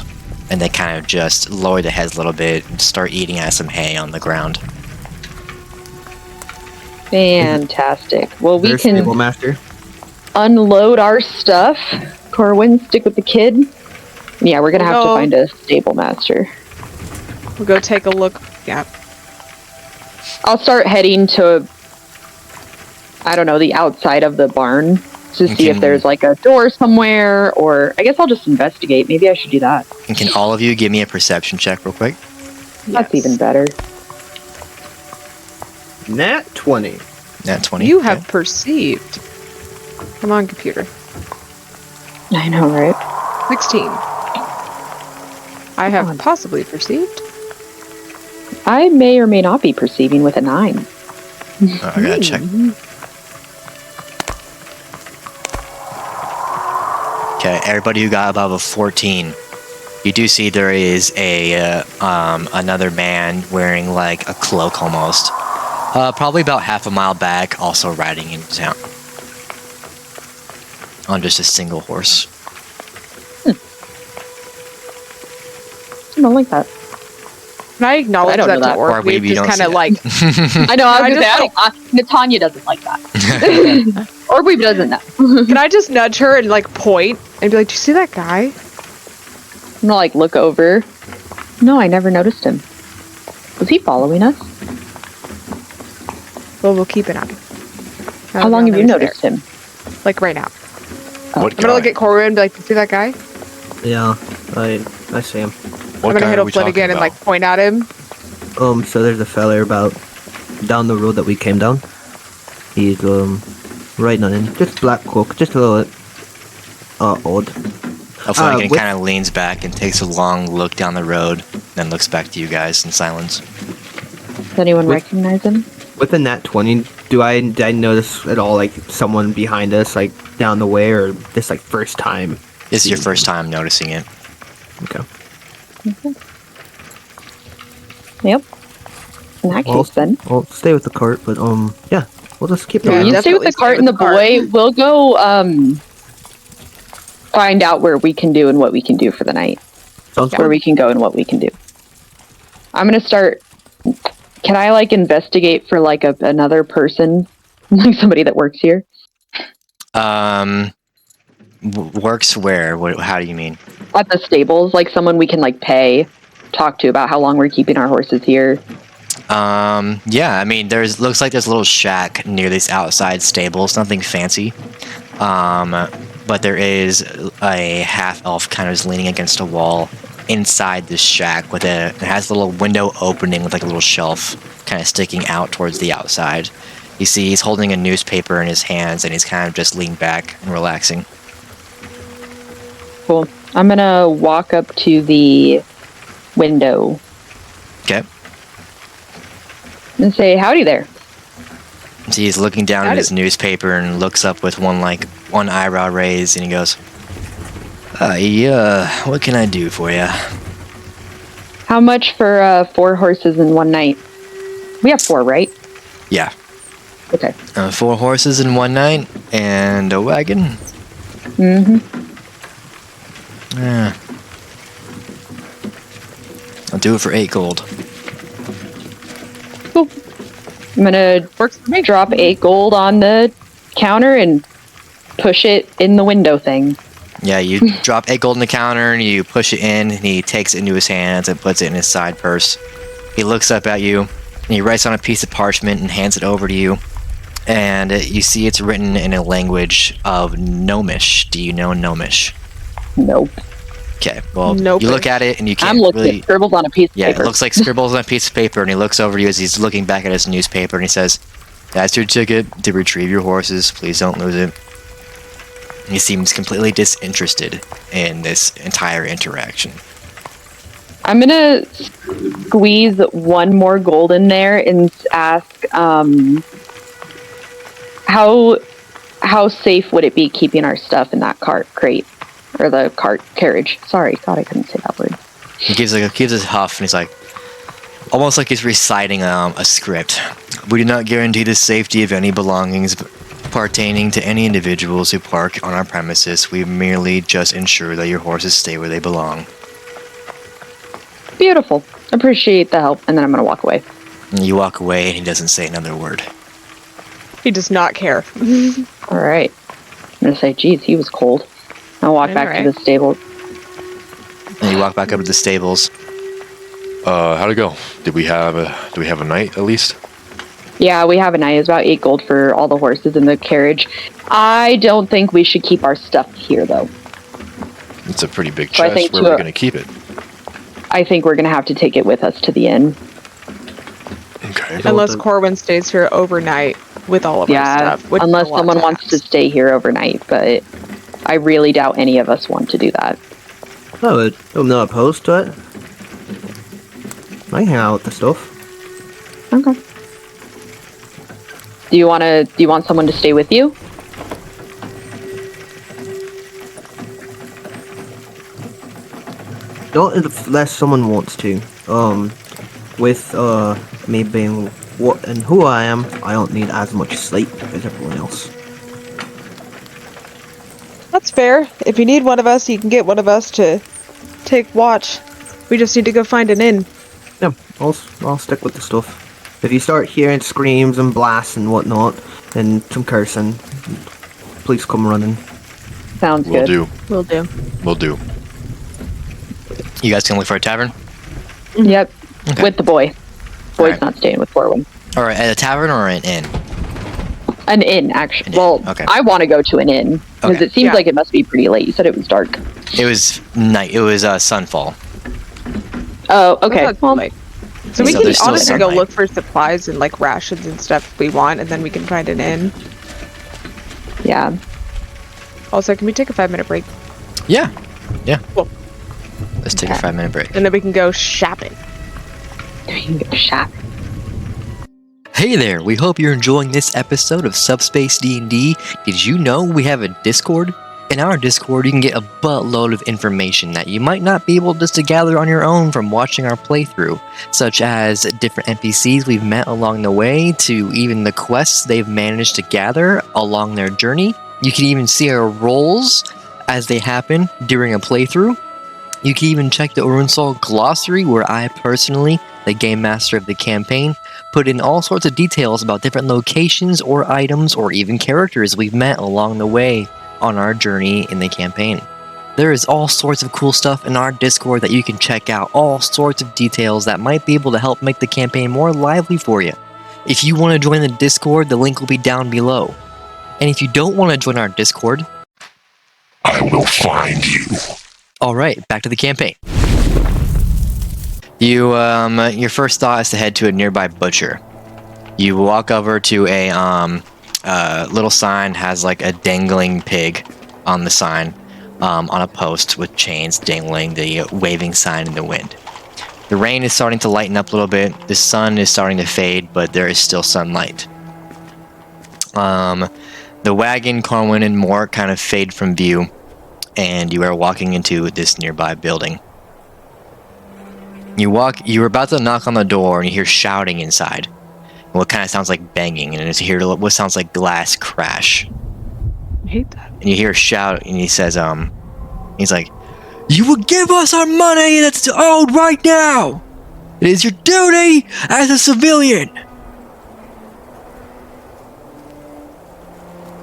and they kind of just lower their heads a little bit and start eating at some hay on the ground. Fantastic. Well, we can Stable master. unload our stuff. Corwin, stick with the kid. Yeah, we're gonna have to find a stable master. We'll go take a look. Yeah. I'll start heading to, I don't know, the outside of the barn to see if there's like a door somewhere, or I guess I'll just investigate. Maybe I should do that. And can all of you give me a perception check real quick? That's even better. Nat 20. Nat 20. You okay. have perceived. Come on, computer. I know, right? 16. I have on. possibly perceived. I may or may not be perceiving with a 9. I gotta check. Okay, everybody who got above a 14, you do see there is a another man wearing like a cloak almost, probably about half a mile back, also riding into town on just a single horse. I don't like that. Can I acknowledge I don't that know to that. Or Orb? maybe you Just don't kind of see like, I know, I was I gonna just, say, Natanya doesn't like that. Or Weeb doesn't know. can I just nudge her and like point and be like, do you see that guy? I'm gonna like look over. No, I never noticed him. Was he following us? Well, we'll keep an eye. How long have you noticed him? Like right now. What I'm gonna look guy? at Corwin and be like, do you see that guy? Yeah, I see him. What I'm gonna guy hit are a we flint talking again and about? like point at him. So there's a fella about down the road that we came down. He's riding on him, just black cloak, just a little odd. Flanagan with- kind of leans back and takes a long look down the road, then looks back to you guys in silence. Does anyone recognize him? With a nat 20, did I notice at all like someone behind us, like down the way, or this like first time? This is your first time noticing it. Okay. Yep. In that Well, case, then. I'll stay with the cart, but yeah, we'll just keep Yeah, going. You stay with definitely the stay cart with and the the cart. boy. We'll go find out where we can do and what we can do for the night. Sounds Where good. we can go and what we can do. I'm gonna start. Can I like investigate for like another person, like somebody that works here? Works where? How do you mean? At the stables, like someone we can like pay, talk to about how long we're keeping our horses here. Yeah, I mean, looks like there's a little shack near these outside stables, nothing fancy. But there is a half elf kind of leaning against a wall inside this shack it has a little window opening with like a little shelf kind of sticking out towards the outside. You see he's holding a newspaper in his hands and he's kind of just leaning back and relaxing. Cool. I'm gonna walk up to the window Okay. and say, "Howdy there." So he's looking down at his newspaper and looks up with one eyebrow raised and he goes, what can I do for you? How much for 4 horses in one night? We have 4, right? Yeah. Okay. 4 horses in one night and a wagon. Mm-hmm. Yeah. I'll do it for 8 gold. Cool. I'm gonna drop 8 gold on the counter and push it in the window thing. Yeah, you drop 8 gold in the counter and you push it in and he takes it into his hands and puts it in his side purse. He looks up at you and he writes on a piece of parchment and hands it over to you. And you see it's written in a language of Gnomish. Do you know Gnomish? Nope. Okay, well, Nope. you look at it and you can't I'm looking really... at scribbles on a piece of Yeah, paper. it looks like scribbles on a piece of paper, and he looks over to you as he's looking back at his newspaper, and he says, "That's your ticket to retrieve your horses. Please don't lose it." He seems completely disinterested in this entire interaction. I'm gonna squeeze 1 more gold in there and ask, how safe would it be keeping our stuff in that crate, or the cart carriage? Sorry, God, I couldn't say that word. He gives a huff, and he's like, almost like he's reciting a script. "We do not guarantee the safety of any belongings pertaining to any individuals who park on our premises. We merely just ensure that your horses stay where they belong." Beautiful. Appreciate the help, and then I'm gonna walk away. And you walk away, and he doesn't say another word. He does not care. All right. I'm gonna say, geez, he was cold. I'll walk back to the stable. And you walk back up to the stables. How'd it go? Do we have a night at least? Yeah, we have a night. It's about 8 gold for all the horses in the carriage. I don't think we should keep our stuff here, though. It's a pretty big So I chest. think Where are we going to keep it? I think we're gonna have to take it with us to the inn. Okay. Unless Corwin stays here overnight with all of our Yeah, stuff. Which is unless a lot someone wants to ask. stay here overnight, but I really doubt any of us want to do that. I'm not opposed to it. I can hang out with the stuff. Okay. Do you want someone to stay with you? Not unless someone wants to. With me being what and who I am, I don't need as much sleep as everyone else. That's fair. If you need one of us, you can get one of us to take watch. We just need to go find an inn. Yeah, I'll stick with the stuff. If you start hearing screams and blasts and whatnot, and some cursing, please come running. Sounds Will good. do. Will do. Will do. You guys can look for a tavern? Yep. Okay. With the boy. Boy's Alright. not staying with Corwin. Or at a tavern or an inn? An inn, actually. An inn, Well, okay. I want to go to an inn because Okay. it seems Yeah. like it must be pretty late. You said it was dark. It was night. It was sunfall. Oh, okay. That's Well, like- so we So can there's still honestly go sunlight. look for supplies and like rations and stuff if we want, and then we can find an inn. yeah. Also, can we take a 5-minute break? Yeah. Yeah. Cool. Let's take a 5-minute break. And then we can go shopping. You can go shopping. Hey there, we hope you're enjoying this episode of Subspace_D&D. Did you know we have a Discord? In our Discord, you can get a buttload of information that you might not be able just to gather on your own from watching our playthrough, such as different NPCs we've met along the way, to even the quests they've managed to gather along their journey. You can even see our roles as they happen during a playthrough. You can even check the Orunsoul glossary, where I personally, the game master of the campaign, put in all sorts of details about different locations or items or even characters we've met along the way on our journey in the campaign. There is all sorts of cool stuff in our Discord that you can check out, all sorts of details that might be able to help make the campaign more lively for you. If you want to join the Discord, the link will be down below. And if you don't want to join our Discord, I will find you. alright, back to the campaign. Your first thought is to head to a nearby butcher. You walk over to a little sign, has like a dangling pig on the sign, on a post with chains dangling, the waving sign in the wind. The rain is starting to lighten up a little bit. The sun is starting to fade, but there is still sunlight. The wagon, Corwin, and Mort kind of fade from view, and you are walking into this nearby building. You're about to knock on the door, and you hear shouting inside. What kind of sounds like banging, and you hear what sounds like glass crash. I hate that. And you hear a shout, and he says, he's like, "You will give us our money that's owed right now! It is your duty as a civilian!"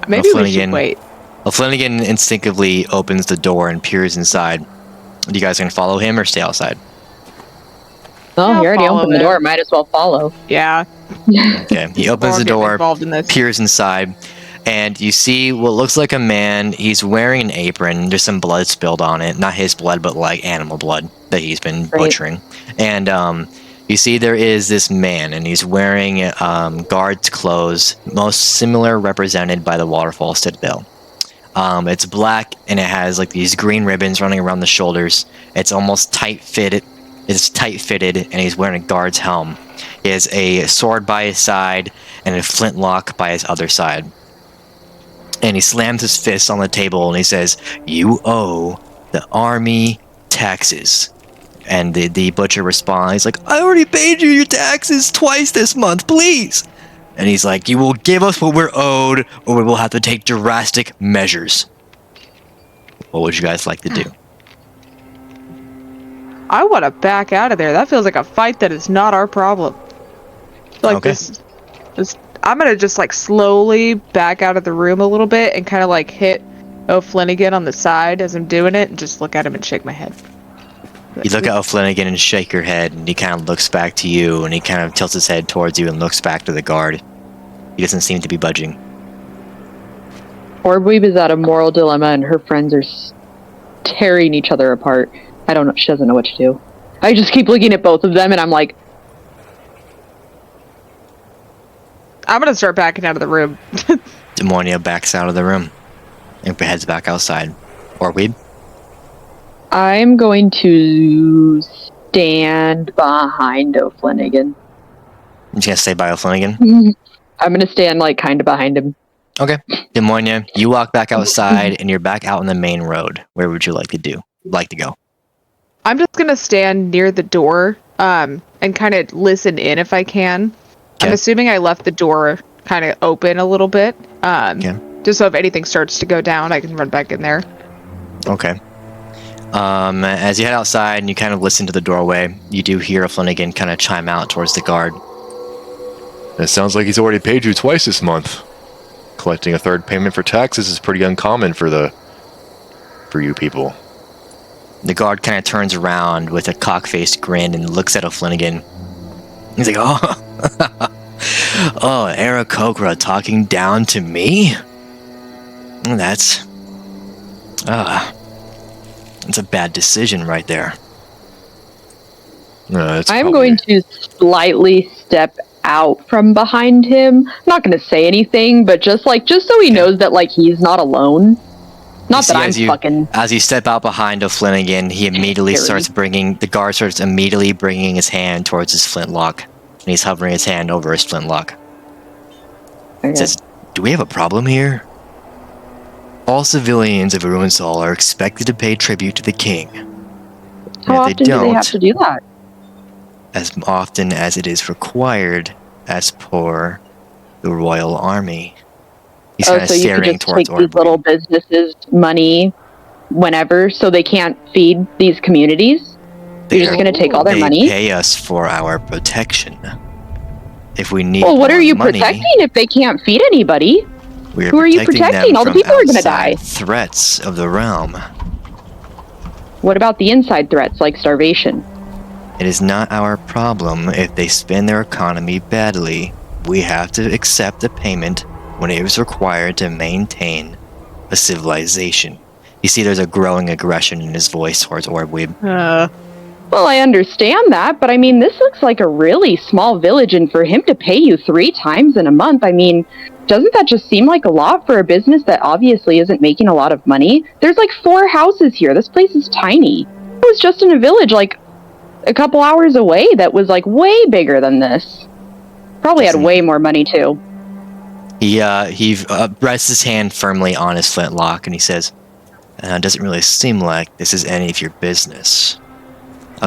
Maybe we Flanagan. should wait. Well, Flanagan instinctively opens the door and peers inside. Are you guys gonna follow him or stay outside? Well, I'll you already follow opened the him. door. Might as well follow. Yeah. Okay, he opens Or the get door, involved in this. peers inside, and you see what looks like a man. He's wearing an apron. There's some blood spilled on it. Not his blood, but like animal blood that he's been butchering. And you see there is this man, and he's wearing guard's clothes, most similar represented by the Waterfall Citadel. It's black, and it has like these green ribbons running around the shoulders. It's almost tight-fitted. It's tight-fitted, and he's wearing a guard's helm. He has a sword by his side and a flintlock by his other side. And he slams his fist on the table and he says, "You owe the army taxes." And the butcher responds, he's like, "I already paid you your taxes twice this month, please." And he's like, "You will give us what we're owed, or we will have to take drastic measures." What would you guys like to do? I want to back out of there. That feels like a fight that is not our problem. Like Okay. this, I'm gonna just like slowly back out of the room a little bit and kind of like hit O'Flanagan on the side as I'm doing it, and just look at him and shake my head. You look at O'Flanagan and shake your head, and he kind of looks back to you, and he kind of tilts his head towards you and looks back to the guard. He doesn't seem to be budging. Orbweeb is at a moral dilemma, and her friends are tearing each other apart. I don't know. She doesn't know what to do. I just keep looking at both of them, and I'm like, I'm gonna start backing out of the room. Demonia backs out of the room and heads back outside. Or Weeb? I'm going to stand behind O'Flanagan. I'm just gonna stay by O'Flanagan. I'm going to stand, like, kind of behind him. Okay. Demonia, you walk back outside and you're back out on the main road. Where would you like to go? I'm just gonna stand near the door, and kind of listen in if I can. Okay. I'm assuming I left the door kind of open a little bit, just so if anything starts to go down, I can run back in there. Okay. As you head outside and you kind of listen to the doorway, you do hear O'Flanagan kind of chime out towards the guard. It sounds like he's already paid you twice this month. Collecting a third payment for taxes is pretty uncommon for you people. The guard kind of turns around with a cock-faced grin and looks at O'Flanagan. He's like, oh, oh, Aarakocra talking down to me? That's a bad decision right there. I'm going to slightly step out from behind him. I'm not going to say anything, but just so he knows that, like, he's not alone. Not that I'm fucking... As you step out behind O'Flanagan, he immediately the guard starts immediately bringing his hand towards his flintlock. And he's hovering his hand over his flintlock. Okay. He says, do we have a problem here? All civilians of Ruinsol are expected to pay tribute to the king. How often do they have to do that? As often as it is required, as per the royal army. He's kind of so you could staring just towards take these little businesses' money whenever, so they can't feed these communities? You're just going to take all their money? They pay us for our protection. If we need what are you money, protecting if they can't feed anybody? Who are you protecting? All the people are going to die. Threats of the realm. What about the inside threats, like starvation? It is not our problem if they spend their economy badly. We have to accept the payment when it is required to maintain a civilization. You see there's a growing aggression in his voice towards Orbweeb. Well, I understand that, but I mean, this looks like a really small village, and for him to pay you 3 times in a month, I mean, doesn't that just seem like a lot for a business that obviously isn't making a lot of money? There's like 4 houses here. This place is tiny. I was just in a village like a couple hours away that was like way bigger than this. Probably had way more money too. He rests his hand firmly on his flintlock and he says, it doesn't really seem like this is any of your business.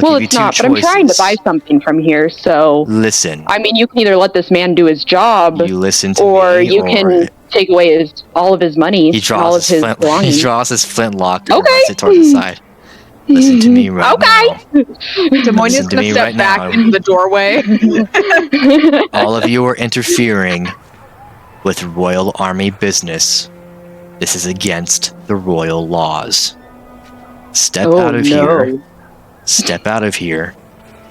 Well, it's not, but I'm trying to buy something from here, so... Listen. I mean, you can either let this man do his job, you listen to or me, you can take away all of his money, all of his belongings. He draws his flintlock and runs it towards the side. Listen to me right now. Demonia's gonna step back into the doorway. All of you are interfering with royal army business. This is against the royal laws. Step out of here. Step out of here,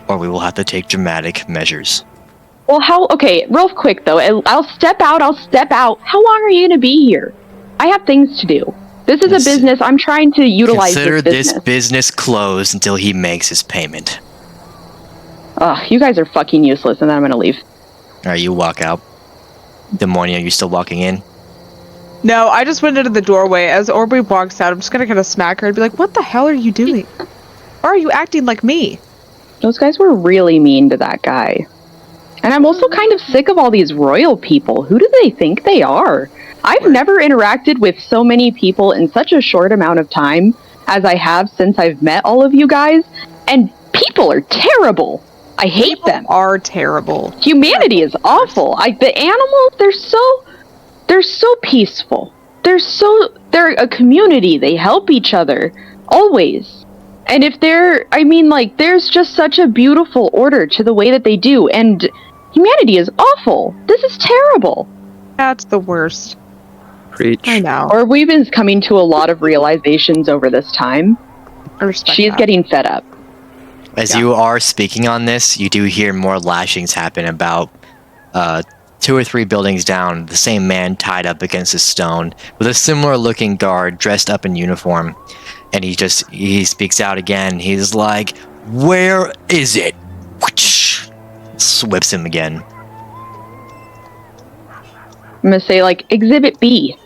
or we will have to take dramatic measures. Well, okay, real quick though, I'll step out. How long are you going to be here? I have things to do. This is a business. I'm trying to utilize Consider this business closed until he makes his payment. Ugh, you guys are fucking useless, and then I'm going to leave. Alright, you walk out. Demonia, are you still walking in? No, I just went into the doorway. As Orby walks out, I'm just going to kind of smack her and be like, what the hell are you doing? Why are you acting like me? Those guys were really mean to that guy. And I'm also kind of sick of all these royal people. Who do they think they are? I've never interacted with so many people in such a short amount of time as I have since I've met all of you guys. And people are terrible. I hate them. Are terrible. Humanity is awful. The animals, they're so peaceful. They're a community. They help each other. Always. And there's just such a beautiful order to the way that they do, and humanity is awful. This is terrible. That's the worst. Preach. I know. Or we've been coming to a lot of realizations over this time. She's getting fed up. As you are speaking on this, you do hear more lashings happen about 2 or 3 buildings down. The same man tied up against a stone with a similar looking guard dressed up in uniform. And he speaks out again. He's like, where is it? Whips him again. I'm gonna say, like, Exhibit B.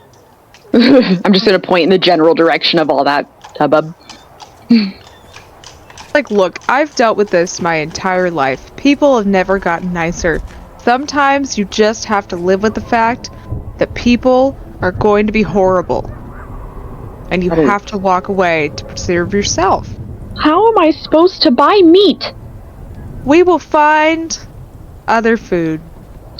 I'm just gonna point in the general direction of all that hubbub. Like, look, I've dealt with this my entire life. People have never gotten nicer. Sometimes you just have to live with the fact that people are going to be horrible. And you have to walk away to preserve yourself. How am I supposed to buy meat? We will find other food.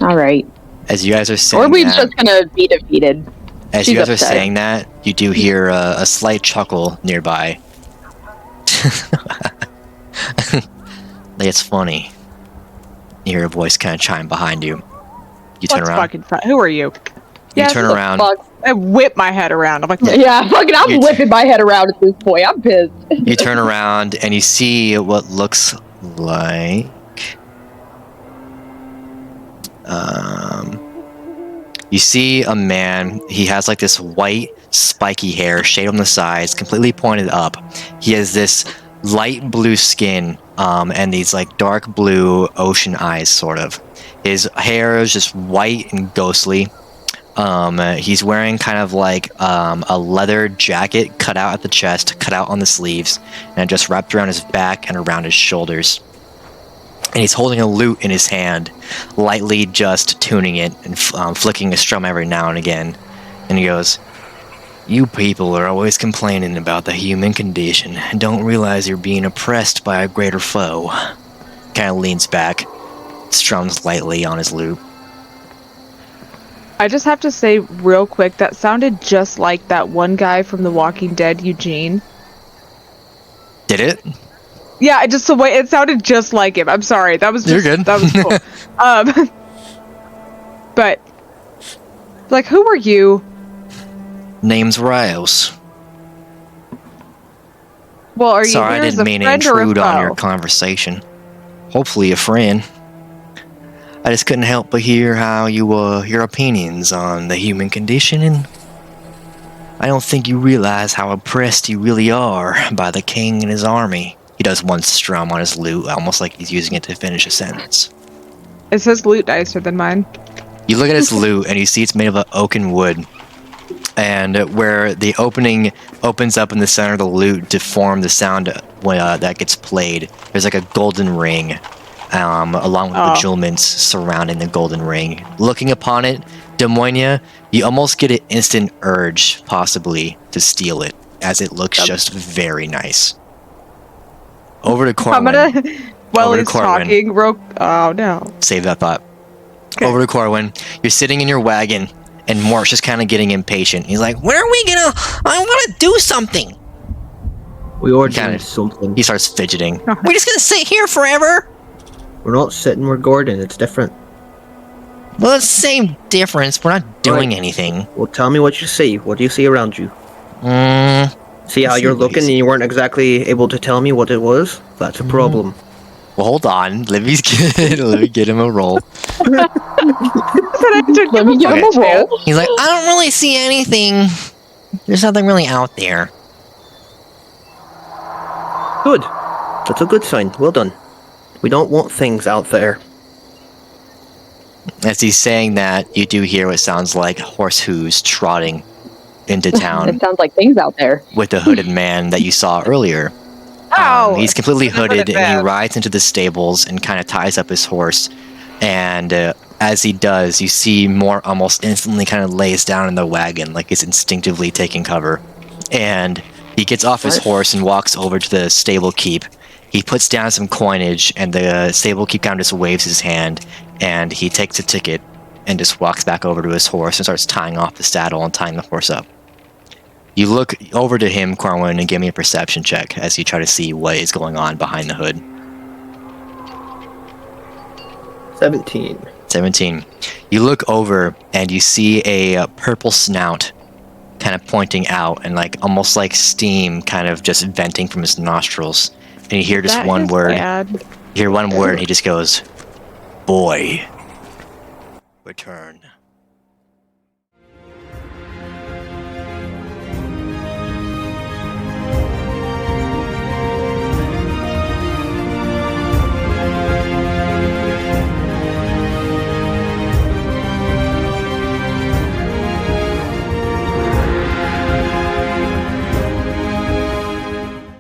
All right. As you guys are saying Or we're that, just gonna be defeated. as she's you guys upset. are saying that, you do hear a slight chuckle nearby. Like, it's funny. You hear a voice kind of chime behind you. You turn What's around. fucking fun? Who are you? You turn around. Fuck. I whip my head around. I'm like, Yeah, fucking, I'm whipping my head around at this point. I'm pissed. You turn around and you see what looks like you see a man. He has like this white spiky hair, shade on the sides, completely pointed up. He has this light blue skin and these like dark blue ocean eyes, sort of. His hair is just white and ghostly. He's wearing kind of like a leather jacket cut out at the chest, cut out on the sleeves, and just wrapped around his back and around his shoulders. And he's holding a lute in his hand, lightly just tuning it and flicking a strum every now and again. And he goes, "You people are always complaining about the human condition and don't realize you're being oppressed by a greater foe." Kind of leans back, strums lightly on his lute. I just have to say real quick, that sounded just like that one guy from The Walking Dead, Eugene. Did it? Yeah, just the way it sounded just like him. I'm sorry. That was just, You're good. That was cool. But like, who are you? Name's Rios. Well, are you Sorry, here I as didn't a mean to friend or a intrude on your foe? conversation. Hopefully a friend. I just couldn't help but hear how your opinions on the human condition, and I don't think you realize how oppressed you really are by the king and his army. He does one strum on his lute, almost like he's using it to finish a sentence. It says loot nicer than mine. You look at his lute, and you see it's made of oaken wood. And where the opening opens up in the center of the lute to form the sound when that gets played, there's like a golden ring, along with bejewelments surrounding the golden ring. Looking upon it, Demonia, you almost get an instant urge, possibly, to steal it, as it looks just very nice. Over to Corwin. I'm gonna, while Over to he's Corwin. talking, oh no. Save that thought. Okay. Over to Corwin. You're sitting in your wagon, and Mort's just kind of getting impatient. He's like, "When are we gonna? I want to do something." We ordered Kinda. something. He starts fidgeting. We're just gonna sit here forever. We're not sitting, we're Gordon. It's different. Well, it's the same difference. We're not doing Right. anything. Well, tell me what you see. What do you see around you? See how I see you're what looking you and you weren't exactly able to tell me what it was? That's a problem. Well, hold on. Let me get him a roll. Let me give him a roll. He's like, I don't really see anything. There's nothing really out there. Good. That's a good sign. Well done. We don't want things out there. As he's saying that, you do hear what sounds like horse hooves trotting into town It sounds like things out there. with the hooded man that you saw earlier. Ow! He's completely Never did hooded, and he that. rides into the stables and kind of ties up his horse. And as he does, you see Mort almost instantly kind of lays down in the wagon, like he's instinctively taking cover. And he gets off his horse and walks over to the stable keep. He puts down some coinage, and the stable keep kind of just waves his hand, and he takes a ticket and just walks back over to his horse and starts tying off the saddle and tying the horse up. You look over to him, Corwin, and give me a perception check as you try to see what is going on behind the hood. 17. 17. You look over and you see a purple snout kind of pointing out, and like almost like steam kind of just venting from his nostrils. And you hear just That one is word. bad. You hear one word and he just goes, "Boy, return."